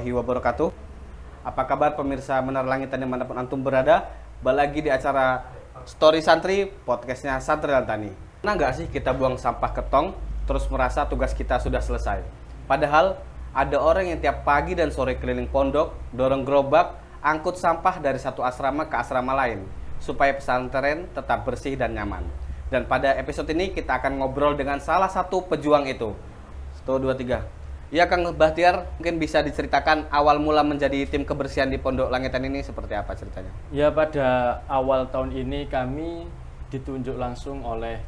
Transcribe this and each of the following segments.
warahmatullahi wabarakatuh. Apa kabar pemirsa Menara Langitan dimanapun antum berada? Balik lagi di acara Story Santri, podcastnya Santri dan Tani. Pernah nggak sih kita buang sampah ke tong, terus merasa tugas kita sudah selesai? Padahal ada orang yang tiap pagi dan sore keliling pondok, dorong gerobak, angkut sampah dari satu asrama ke asrama lain, supaya pesantren tetap bersih dan nyaman. Dan pada episode ini kita akan ngobrol dengan salah satu pejuang itu. 1, 2, 3. Ya Kang Bahtiar, mungkin bisa diceritakan awal mula menjadi tim kebersihan di Pondok Langitan ini seperti apa ceritanya? Ya, pada awal tahun ini kami ditunjuk langsung oleh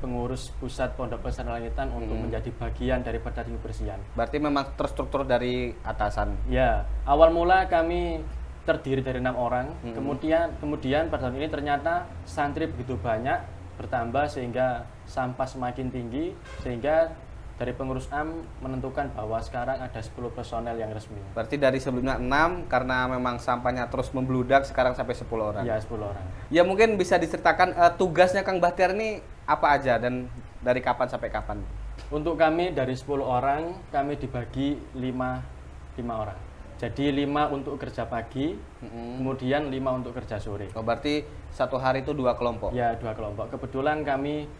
pengurus pusat Pondok Pesantren Langitan untuk menjadi bagian daripada tim kebersihan. Berarti memang terstruktur dari atasan. Ya, awal mula kami terdiri dari 6 orang. Kemudian pada tahun ini ternyata santri begitu banyak bertambah sehingga sampah semakin tinggi, sehingga dari pengurus AM menentukan bahwa sekarang ada 10 personel yang resmi. Berarti dari sebelumnya 6 karena memang sampahnya terus membludak, sekarang sampai 10 orang. Ya, 10 orang. Ya mungkin bisa diceritakan tugasnya Kang Bahtiar ini apa aja dan dari kapan sampai kapan? Untuk kami dari 10 orang, kami dibagi 5 orang. Jadi 5 untuk kerja pagi, kemudian 5 untuk kerja sore. Oh, berarti satu hari itu 2 kelompok? Ya, 2 kelompok. Kebetulan kami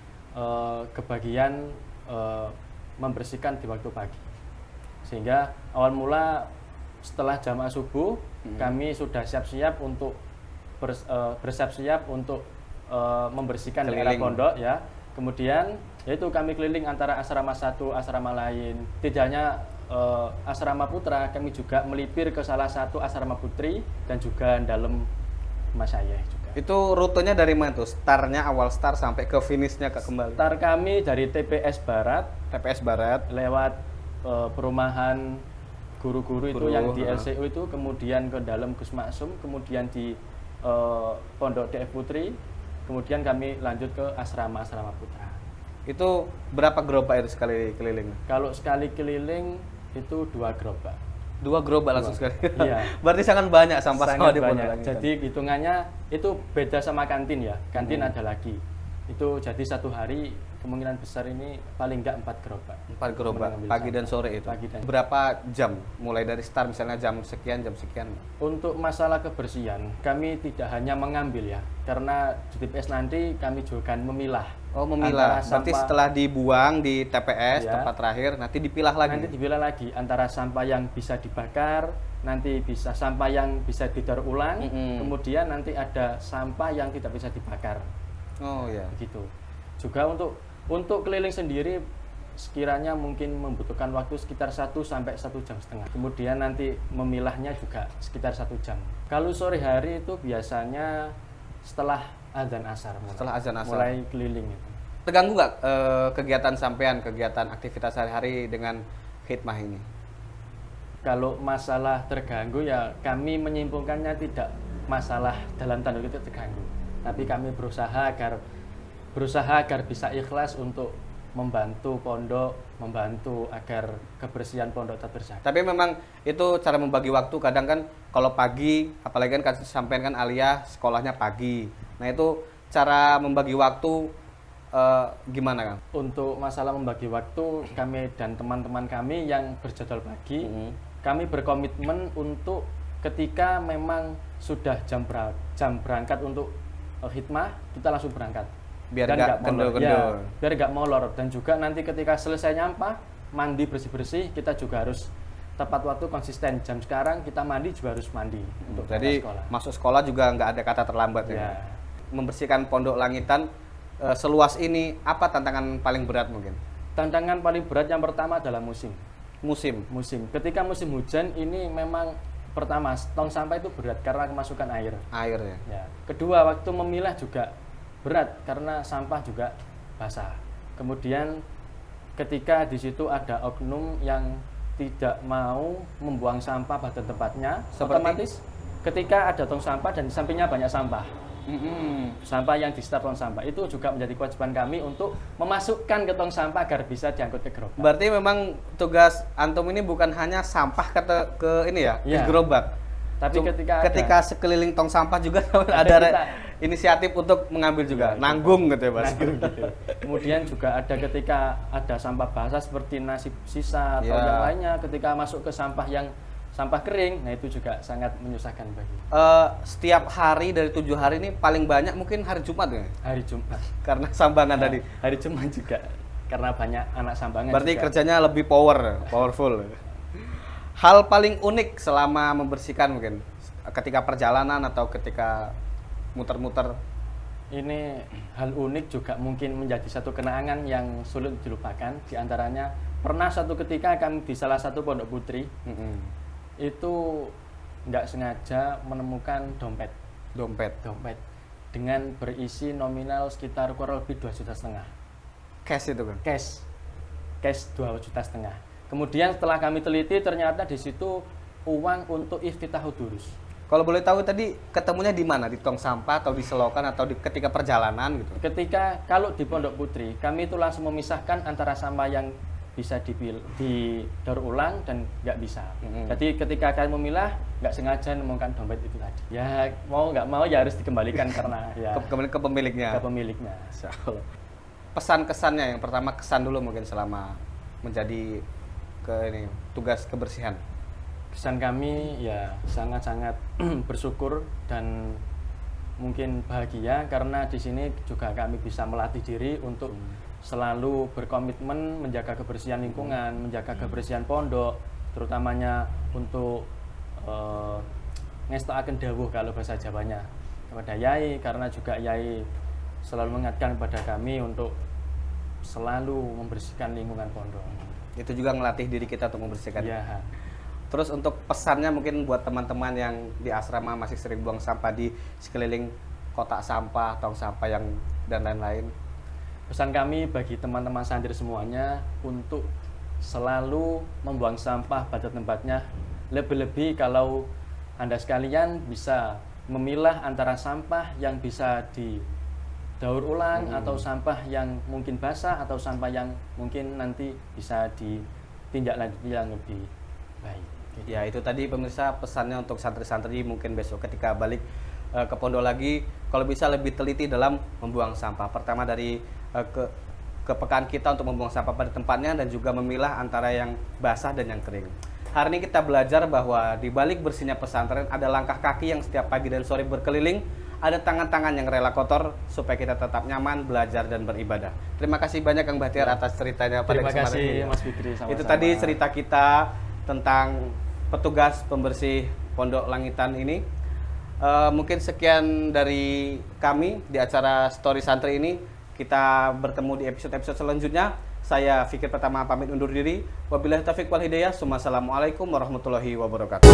kebagian membersihkan di waktu pagi. Sehingga awal mula setelah jamaah subuh, kami sudah siap-siap untuk bersiap-siap untuk membersihkan daerah pondok ya. Kemudian yaitu kami keliling antara asrama satu, asrama lain. Tidak hanya asrama putra, kami juga melipir ke salah satu asrama putri dan juga dalam masyayikh juga. Itu rutenya dari mana tuh? Startnya awal start sampai ke finishnya kembali? Start kami dari TPS Barat. TPS Barat. Lewat perumahan guru-guru itu yang di LCU itu, kemudian ke dalam Gus Maksum, kemudian di Pondok DF Putri, kemudian kami lanjut ke asrama-asrama putra. Itu berapa gerobak itu sekali keliling? Kalau sekali keliling itu 2 gerobak. 2 gerobak langsung sekali? Iya. Berarti sangat banyak sampah-sampah di Pondok Langitan. Jadi hitungannya itu beda sama kantin ya. Kantin ada lagi. Itu jadi satu hari kemungkinan besar ini paling enggak 4 gerobak. 4 gerobak, pagi dan sore itu? Pagi dan berapa jam? Mulai dari start misalnya jam sekian? Untuk masalah kebersihan, kami tidak hanya mengambil ya. Karena di TPS nanti kami juga akan memilah. Oh, memilah. Berarti setelah dibuang di TPS, ya, tempat terakhir, nanti dipilah lagi? Nanti dipilah lagi, antara sampah yang bisa dibakar, nanti bisa sampah yang bisa didaur ulang, kemudian nanti ada sampah yang tidak bisa dibakar. Oh ya. Begitu. Juga untuk keliling sendiri, sekiranya mungkin membutuhkan waktu sekitar 1 sampai 1,5 jam. Kemudian nanti memilahnya juga sekitar 1 jam. Kalau sore hari itu biasanya setelah azan asar. Setelah azan asar. Mulai keliling itu. Terganggu nggak kegiatan sampean, kegiatan aktivitas sehari-hari dengan khidmah ini? Kalau masalah terganggu ya kami menyimpulkannya tidak masalah dalam tanda kutip terganggu. Tapi kami berusaha agar bisa ikhlas untuk membantu pondok, membantu agar kebersihan pondok tetap terjaga. Tapi memang itu cara membagi waktu. Kadang kan kalau pagi, apalagi kan sampean kan aliyah sekolahnya pagi. Nah itu cara membagi waktu gimana Kang? Untuk masalah membagi waktu, kami dan teman-teman kami yang berjadwal pagi, kami berkomitmen untuk ketika memang sudah jam berangkat untuk khidmah, kita langsung berangkat. Biar nggak kendor-kendor. Ya, biar nggak molor. Dan juga nanti ketika selesai nyampah, mandi bersih-bersih, kita juga harus tepat waktu, konsisten. Jam sekarang kita mandi juga harus mandi. Untuk jadi sekolah. Masuk sekolah juga nggak ada kata terlambat ya. Membersihkan Pondok Langitan seluas ini, apa tantangan paling berat mungkin? Tantangan paling berat yang pertama adalah musim. Musim. Ketika musim hujan ini memang pertama tong sampah itu berat karena kemasukan air. Ya. Kedua, waktu memilah juga berat karena sampah juga basah. Kemudian ketika di situ ada oknum yang tidak mau membuang sampah pada tempatnya, otomatis ketika ada tong sampah dan di sampingnya banyak sampah, sampah yang di start tong sampah, itu juga menjadi kewajiban kami untuk memasukkan ke tong sampah agar bisa diangkut ke gerobak. Berarti memang tugas antum ini bukan hanya sampah ke ini ya, ke gerobak. Tapi ketika sekeliling tong sampah juga ada inisiatif untuk mengambil juga, nanggung gitu ya Mas. Gitu. Kemudian juga ada ketika ada sampah basah seperti nasi sisa atau yang lainnya, ketika masuk ke sampah yang sampah kering, nah itu juga sangat menyusahkan bagi Setiap hari dari 7 hari ini paling banyak mungkin hari Jumat ya? hari Jumat. Karena sambangan Nah, tadi. hari Jumat juga karena banyak anak sambangan. Berarti juga. kerjanya lebih powerful. Hal paling unik selama membersihkan mungkin ketika perjalanan atau ketika muter-muter. Ini hal unik juga mungkin menjadi satu kenangan yang sulit dilupakan. Di antaranya pernah satu ketika kami di salah satu pondok putri itu nggak sengaja menemukan dompet dengan berisi nominal sekitar kurang lebih 2,5 juta. Cash itu kan? Cash 2,5 juta. Kemudian setelah kami teliti ternyata di situ uang untuk iftitahul durus. Kalau boleh tahu tadi ketemunya di mana? Di tong sampah atau di selokan atau ketika perjalanan gitu? Ketika kalau di Pondok Putri kami itu langsung memisahkan antara sampah yang bisa didaur ulang dan nggak bisa. Jadi ketika kalian memilah nggak sengaja menemukan dompet itu tadi. Ya mau nggak mau ya harus dikembalikan karena ya Ke pemiliknya. ke pemiliknya. Pesan kesannya yang pertama, kesan dulu mungkin selama menjadi tugas kebersihan. Kesan kami ya sangat-sangat bersyukur dan mungkin bahagia karena di sini juga kami bisa melatih diri untuk selalu berkomitmen menjaga kebersihan lingkungan, menjaga kebersihan pondok, terutamanya untuk ngestokaken dawuh kalau bahasa Jawanya kepada Yai, karena juga Yai selalu mengingatkan kepada kami untuk selalu membersihkan lingkungan pondok. Itu juga ngelatih diri kita untuk membersihkan. Ya. Terus untuk pesannya mungkin buat teman-teman yang di asrama masih sering buang sampah di sekeliling kotak sampah, tong sampah yang dan lain-lain. Pesan kami bagi teman-teman santri semuanya untuk selalu membuang sampah pada tempatnya. Lebih-lebih kalau Anda sekalian bisa memilah antara sampah yang bisa didaur ulang atau sampah yang mungkin basah atau sampah yang mungkin nanti bisa ditindaklanjuti yang lebih baik. Ya itu tadi pemirsa pesannya untuk santri-santri mungkin besok ketika balik ke pondok lagi, kalau bisa lebih teliti dalam membuang sampah. Pertama dari kepekaan kita untuk membuang sampah pada tempatnya dan juga memilah antara yang basah dan yang kering. Hari ini kita belajar bahwa di balik bersihnya pesantren ada langkah kaki yang setiap pagi dan sore berkeliling, ada tangan-tangan yang rela kotor supaya kita tetap nyaman, belajar dan beribadah. Terima kasih banyak Kang Bahtiar atas ceritanya pada Terima kesempatan kasih ini. Mas Fikri, sama-sama. Itu tadi cerita kita tentang petugas pembersih Pondok Langitan ini. Mungkin sekian dari kami di acara Story Santri ini. Kita bertemu di episode-episode selanjutnya. Saya Fikri Pertama pamit undur diri. Wabillahi taufiq wal hidayah. Wassalamualaikum warahmatullahi wabarakatuh.